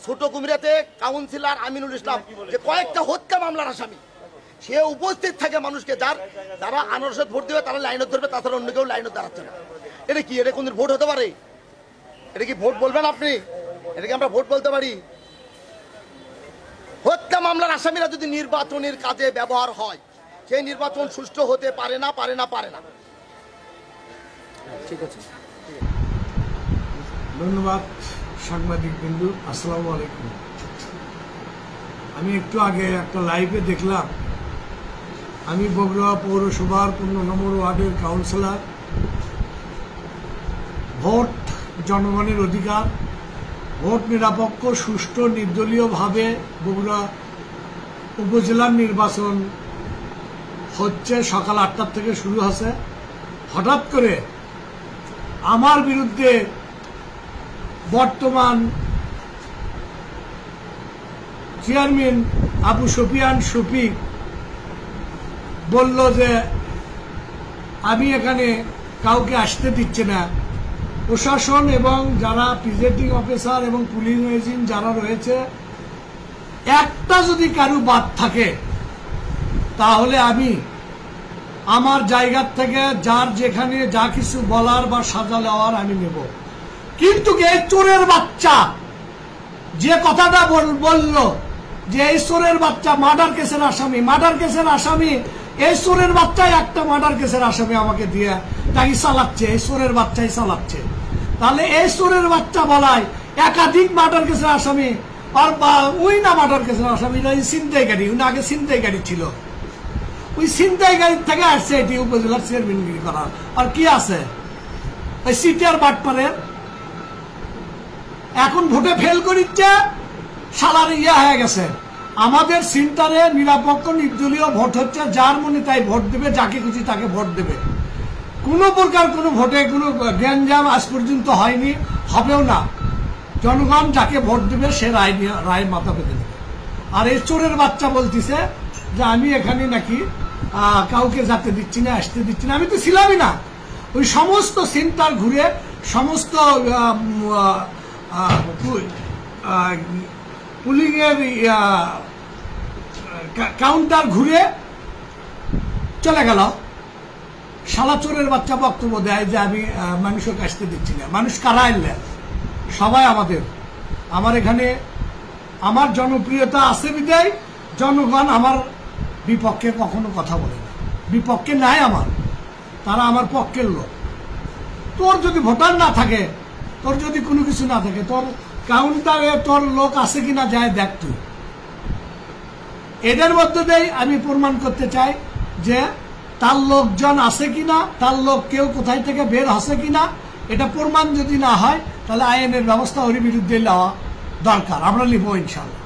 ছোট কুমিরাতে কাউন্সিলর আমিনুল ইসলাম যে কয়েকটা হত্যা মামলার আসামি, সে উপস্থিত থাকে মানুষকে, যারা আনারসে ভোট দেবে তারা লাইনে ধরবে, তাছাড়া অন্য কেউ লাইনে দাঁড়াচ্ছে না। এটা কি, এটা কোনদিন ভোট হতে পারে? এটা কি ভোট বলবেন আপনি? এটাকে আমরা ভোট বলতে পারি? হত্যা মামলার আসামিরা যদি নির্বাচনের কাজে ব্যবহার হয়, সেই নির্বাচন সুষ্ঠু হতে পারে না, পারে না, পারে না। ঠিক আছে, ধন্যবাদ সাংবাদিক বিন্দু। আসসালামু আলাইকুম। আমি একটু আগে একটা লাইভে দেখলাম, আমি বগুড়া পৌরসভার 15 নম্বর ওয়ার্ডের কাউন্সিলর। ভোট জনগণের অধিকার, ভোট নিরপেক্ষ সুষ্ঠু নির্দলীয়ভাবে বগুড়া উপজেলার নির্বাচন হচ্ছে, সকাল 8টার থেকে শুরু হচ্ছে। হঠাৎ করে আমার বিরুদ্ধে বর্তমান চেয়ারম্যান আবু সুফিয়ান শফিক বলল যে আমি এখানে কাউকে আসতে দিচ্ছে না। প্রশাসন এবং যারা প্রিজাইডিং অফিসার এবং পুলিশ এজেন্ট যারা রয়েছে, একটা যদি কারো বাদ থাকে তাহলে আমি আমার জায়গার থেকে যার যেখানে যা কিছু বলার বা সাজা নেওয়ার আমি নেব। কিন্তু এই চোরের বাচ্চা যে কথাটা বলল যে এই চোরের বাচ্চা মার্ডার কেসের আসামি, এই চোরের বাচ্চাই একটা মার্ডার কেসের আসামি আমাকে দিয়ে তাকে চালাচ্ছে, এই চোরের বাচ্চাই চালাচ্ছে। তাহলে এই চোরের বাচ্চা বলায় একাধিক মার্ডার কেসের আসামি, আর ওই না মার্ডার কেসের আসামি, ছিনতাইকারী, উনি আগে ছিনতাইকারী ছিল, ওই ছিনতাইকারীর থেকে আসছে এটি উপজেলার চেয়ারম্যানগিরি করার। আর কি আছে ওই সিটিআর বাটপারের, এখন ভোটে ফেল করিচ্ছে, সালার ইয়া হয়ে গেছে। আমাদের সেন্টারে নিরপেক্ষ নির্দলীয় ভোট হচ্ছে, যার মনে তাই ভোট দেবে, যাকে খুশি তাকে ভোট দেবে। কোনো প্রকার কোনো ভোটে কোনো গ্যাঞ্জাম আজ পর্যন্ত হয়নি, হবেও না। জনগণ যাকে ভোট দেবে সে রায় মাথা পেতে দেবে। আর এই চোরের বাচ্চা বলতেছে যে আমি এখানে নাকি কাউকে যেতে দিচ্ছি না, আসতে দিচ্ছি না। আমি তো ছিলামই না। ওই সমস্ত সেন্টার ঘুরে, সমস্ত পুলিং এর কাউন্টার ঘুরে চলে গেল। শালা চোরের বাচ্চা বক্তব্য দেয় যে আমি মানুষকে আসতে দিচ্ছি না। মানুষ কারা এলে? সবাই আমার এখানে আমার জনপ্রিয়তা আছে বিদায় জনগণ আমার বিপক্ষে কখনো কথা বলে না। বিপক্ষে নাই আমার, তারা আমার পক্ষের লোক। তোর যদি ভোটার না থাকে, তোর যদি কোনো কিছু না থাকে, তোর কাউন্টারে তোর লোক আছে কিনা যায় দেখ তুই। এদের মধ্যে দিয়ে আমি প্রমাণ করতে চাই যে তার লোকজন আছে কিনা, তার লোক কেউ কোথায় থেকে বের হচ্ছে কিনা। এটা প্রমাণ যদি না হয় তাহলে আইনের ব্যবস্থা ওর বিরুদ্ধে নেওয়া দরকার, আমরা নিব ইনশাল্লাহ।